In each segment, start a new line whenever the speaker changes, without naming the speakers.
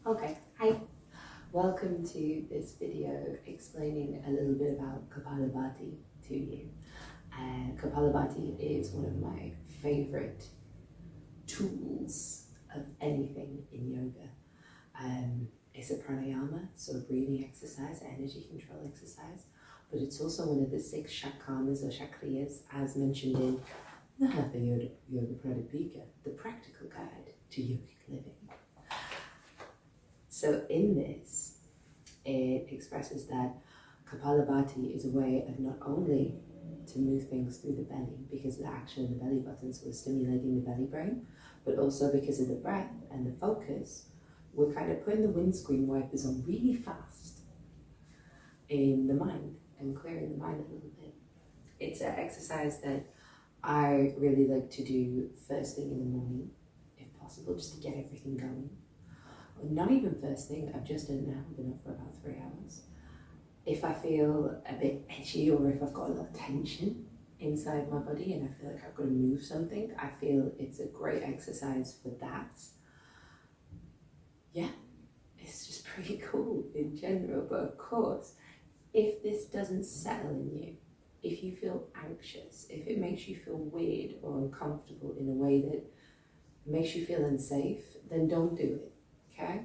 Okay, hi. Welcome to this video explaining a little bit about Kapalabhati to you. Kapalabhati is one of my favorite tools of anything in yoga. It's a pranayama, so a breathing exercise, energy control exercise, but it's also one of the 6 shakamas or chakriyas as mentioned in the Hatha Yoga Pradipika, the practical guide to yogic living. So in this, it expresses that Kapalabhati is a way of not only to move things through the belly because of the action of the belly button, so we're stimulating the belly brain, but also because of the breath and the focus, we're kind of putting the windscreen wipers on really fast in the mind and clearing the mind a little bit. It's an exercise that I really like to do first thing in the morning, if possible, just to get everything going. Not even first thing, I've just done it now, I've been up for about 3 hours. If I feel a bit edgy or if I've got a lot of tension inside my body and I feel like I've got to move something, I feel it's a great exercise for that. Yeah, it's just pretty cool in general, but of course, if this doesn't settle in you, if you feel anxious, if it makes you feel weird or uncomfortable in a way that makes you feel unsafe, then don't do it. Okay?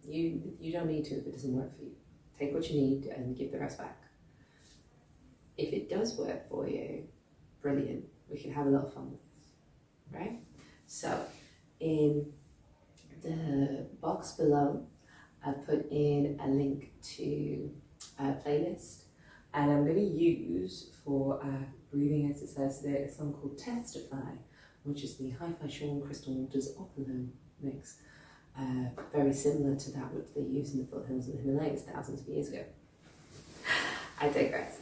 You don't need to if it doesn't work for you. Take what you need and give the rest back. If it does work for you, brilliant. We can have a lot of fun with this, right? So in the box below, I've put in a link to a playlist, and I'm going to use for a breathing exercise today a song called Testify, which is the Hi-Fi Sean Crystal Waters Opalo mix. Very similar to that which they used in the foothills of the Himalayas thousands of years ago. I digress.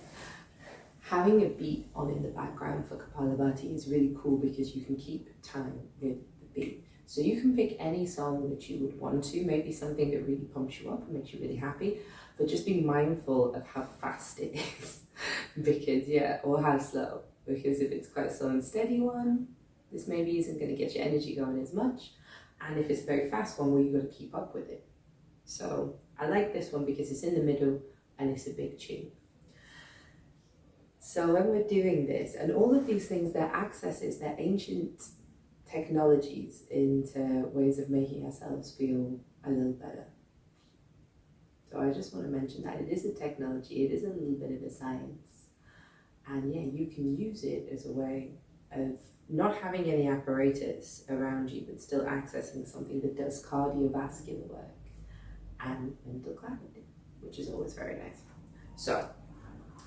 Having a beat on in the background for Kapalabhati is really cool because you can keep time with the beat. So you can pick any song that you would want to, maybe something that really pumps you up and makes you really happy, but just be mindful of how fast it is, because or how slow, because if it's quite a slow and steady one, this maybe isn't going to get your energy going as much. And if it's a very fast one, well, you've got to keep up with it. So I like this one because it's in the middle and it's a big tune. So when we're doing this, and all of these things, they're accesses, they're ancient technologies into ways of making ourselves feel a little better. So I just want to mention that it is a technology, it is a little bit of a science. And you can use it as a way of not having any apparatus around you, but still accessing something that does cardiovascular work and mental clarity, which is always very nice. So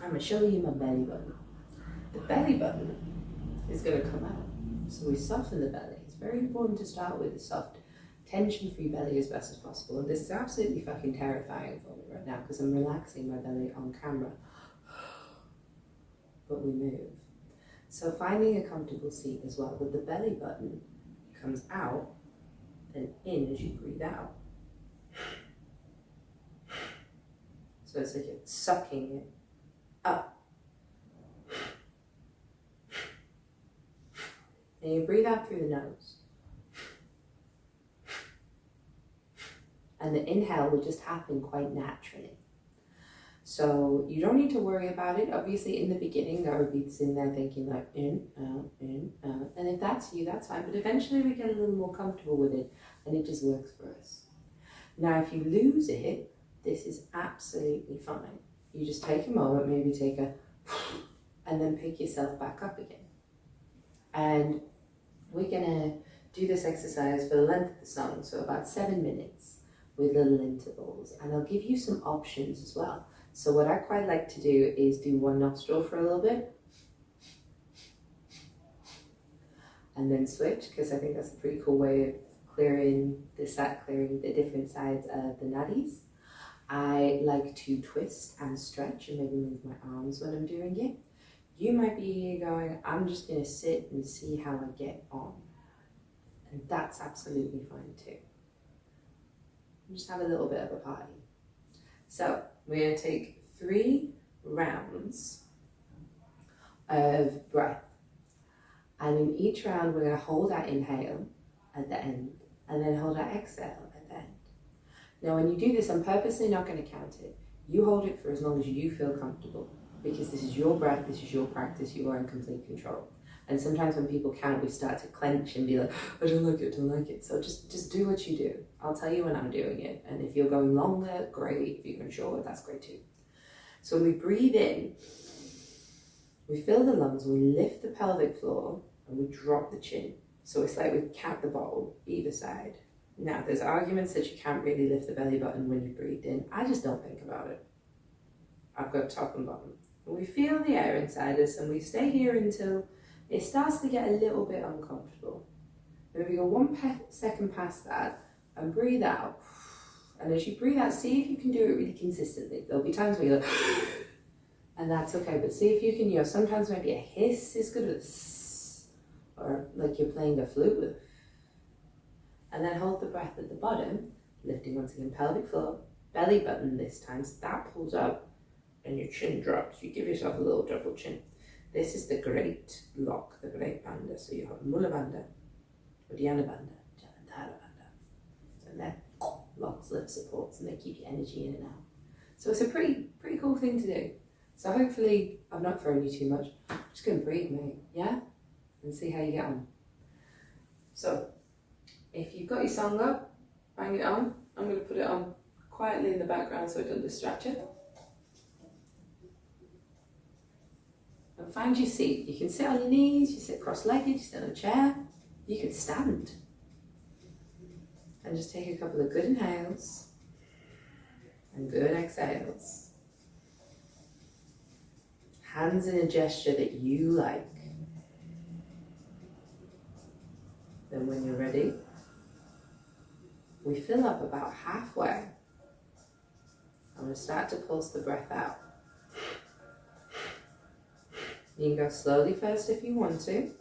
I'm going to show you my belly button. The belly button is going to come out. So we soften the belly. It's very important to start with a soft, tension-free belly as best as possible. And this is absolutely fucking terrifying for me right now because I'm relaxing my belly on camera. But we move. So finding a comfortable seat as well, but the belly button comes out and in as you breathe out. So it's like you're sucking it up. And you breathe out through the nose. And the inhale will just happen quite naturally. So you don't need to worry about it. Obviously, in the beginning, there would be sitting there thinking like in, out. And if that's you, that's fine. But eventually we get a little more comfortable with it and it just works for us. Now, if you lose it, this is absolutely fine. You just take a moment, maybe take a, and then pick yourself back up again. And we're gonna do this exercise for the length of the song, so about 7 minutes with little intervals. And I'll give you some options as well. So what I quite like to do is do one nostril for a little bit and then switch, because I think that's a pretty cool way of clearing the different sides of the nadis. I like to twist and stretch and maybe move my arms when I'm doing it. You might be here going, I'm just going to sit and see how I get on. And that's absolutely fine too. Just have a little bit of a party. So we're going to take 3 rounds of breath. And in each round, we're going to hold our inhale at the end and then hold our exhale at the end. Now, when you do this, I'm purposely not going to count it. You hold it for as long as you feel comfortable, because this is your breath, this is your practice, you are in complete control. And sometimes when people count, we start to clench and be like, I don't like it, don't like it. So just do what you do. I'll tell you when I'm doing it. And if you're going longer, great. If you're going shorter, that's great too. So when we breathe in, we fill the lungs, we lift the pelvic floor, and we drop the chin. So it's like we count the bottle either side. Now, there's arguments that you can't really lift the belly button when you breathe in. I just don't think about it. I've got top and bottom. We feel the air inside us, and we stay here until it starts to get a little bit uncomfortable. Then we go 1 second past that and breathe out. And as you breathe out, see if you can do it really consistently. There'll be times where you're like, and that's okay, but see if you can, sometimes maybe a hiss is good, or like you're playing a flute with. And then hold the breath at the bottom, lifting once again, pelvic floor, belly button this time, so that pulls up and your chin drops. You give yourself a little double chin. This is the great lock, the great bandha. So you have Mula Bandha, Uddiyana Bandha, Jalandhara Bandha. And then locks, lift, supports, and they keep your energy in and out. So it's a pretty cool thing to do. So hopefully I've not thrown you too much. I'm just going to breathe, mate, yeah? And see how you get on. So if you've got your song up, bang it on. I'm going to put it on quietly in the background so it doesn't distract you. And find your seat. You can sit on your knees, you sit cross-legged, you sit on a chair, you can stand. And just take a couple of good inhales and good exhales. Hands in a gesture that you like. Then when you're ready, we fill up about halfway. I'm going to start to pulse the breath out. You can go slowly first if you want to,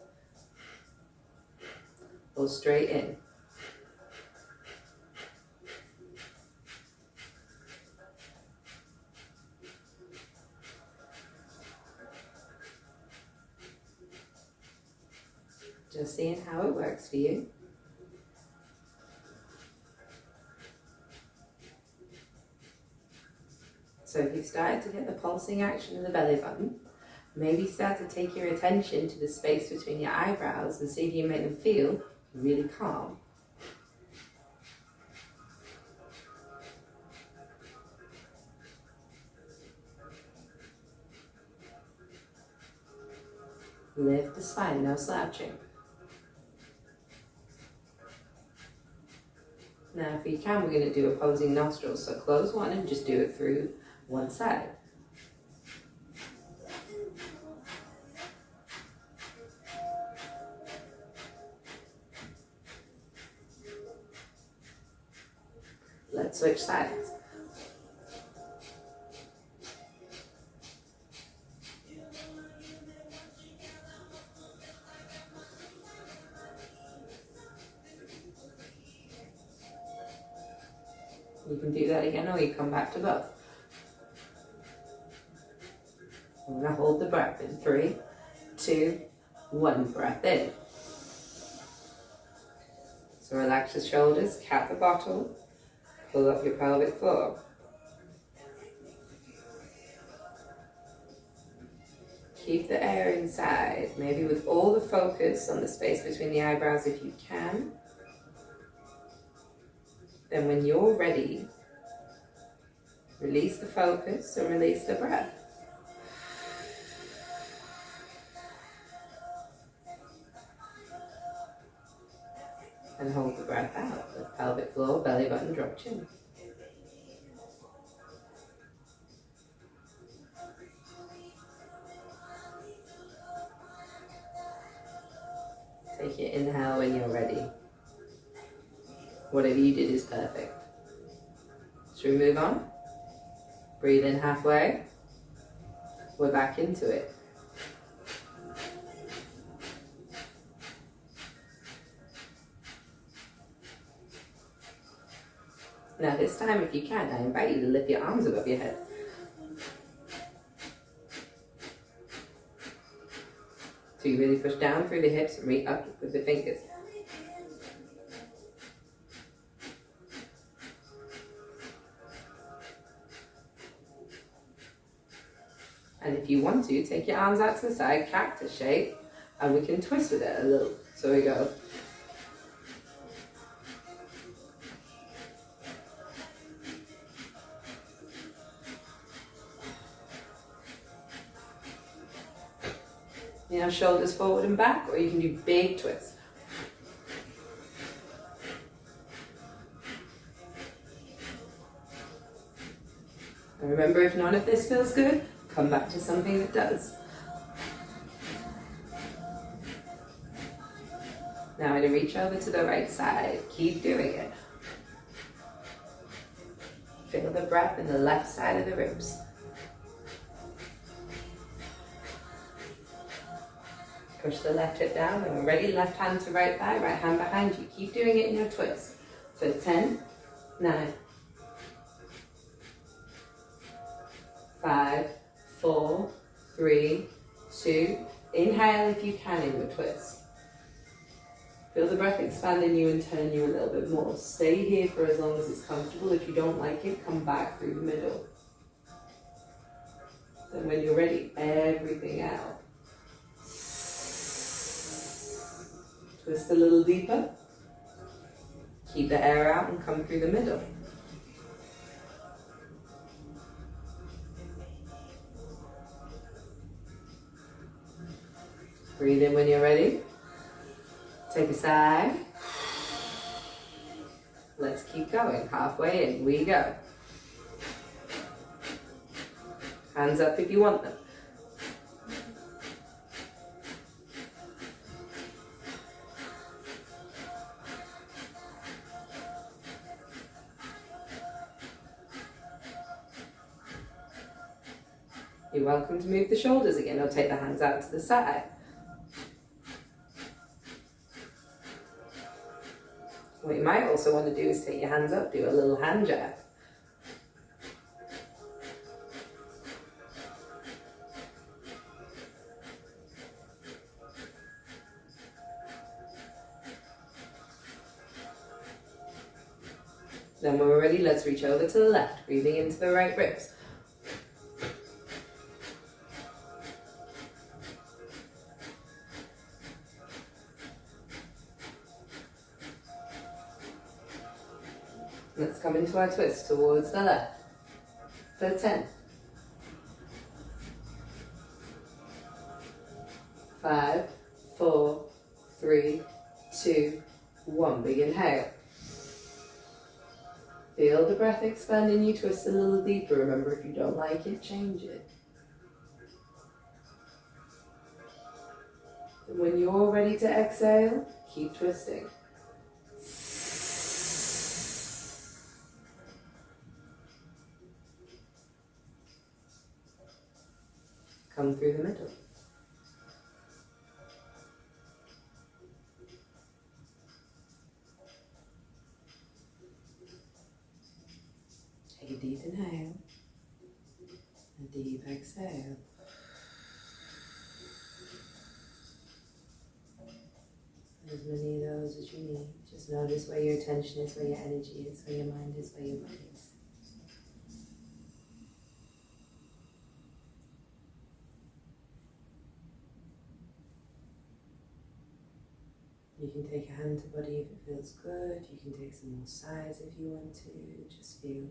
or straight in. Just seeing how it works for you. So if you've started to get the pulsing action in the belly button, maybe start to take your attention to the space between your eyebrows and see if you make them feel really calm. Lift the spine, no slouching. Now if you can, we're going to do opposing nostrils. So close one and just do it through one side. Let's switch sides. You can do that again, or you come back to both. I'm going to hold the breath in 3, 2, 1. Breath in. So relax the shoulders, cap the bottle, pull up your pelvic floor. Keep the air inside, maybe with all the focus on the space between the eyebrows if you can. Then when you're ready, release the focus and release the breath. And hold the breath out. The pelvic floor, belly button, drop chin. Take your inhale when you're ready. Whatever you did is perfect. Should we move on? Breathe in halfway. We're back into it. Now this time, if you can, I invite you to lift your arms above your head. So you really push down through the hips and reach up with the fingers. And if you want to, take your arms out to the side, cactus shape, and we can twist with it a little. So we go. You know, shoulders forward and back, or you can do big twists. And remember, if none of this feels good, come back to something that does. Now I'm going to reach over to the right side. Keep doing it. Feel the breath in the left side of the ribs. Push the left hip down. When we're ready, left hand to right thigh, right hand behind you. Keep doing it in your twist. So 10, 9, 5, 4, 3, 2. Inhale if you can in your twist. Feel the breath expand in you and turn you a little bit more. Stay here for as long as it's comfortable. If you don't like it, come back through the middle. Then when you're ready, everything out. Twist a little deeper. Keep the air out and come through the middle. Breathe in when you're ready. Take a sigh. Let's keep going. Halfway in, we go. Hands up if you want them. You're welcome to move the shoulders again, or take the hands out to the side. What you might also want to do is take your hands up, do a little hand jab. Then when we're ready, let's reach over to the left, breathing into the right ribs. Let's come into our twist towards the left for 10, 5, 4, 3, 2, 1. Big inhale. Feel the breath expand in you, twist a little deeper. Remember, if you don't like it, change it. And when you're ready to exhale, keep twisting. Come through the middle. Take a deep inhale, a deep exhale. As many of those as you need. Just notice where your attention is, where your energy is, where your mind is, where your body is. You can take a hand to body if it feels good. You can take some more sides if you want to. Just feel.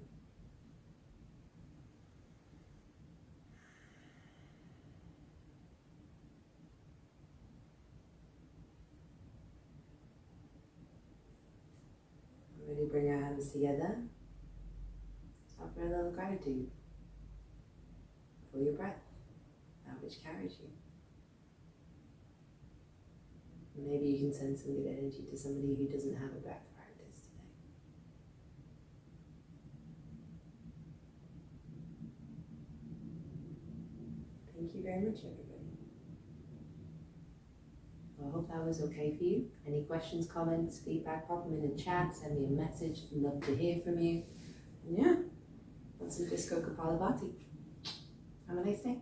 Really bring our hands together. Offer a little gratitude for your breath, that which carries you. Maybe you can send some good energy to somebody who doesn't have a breath practice today. Thank you very much, everybody. Well, I hope that was okay for you. Any questions, comments, feedback, pop them in the chat, send me a message. I'd love to hear from you. And yeah, that's some Disco Kapalabhati. Have a nice day.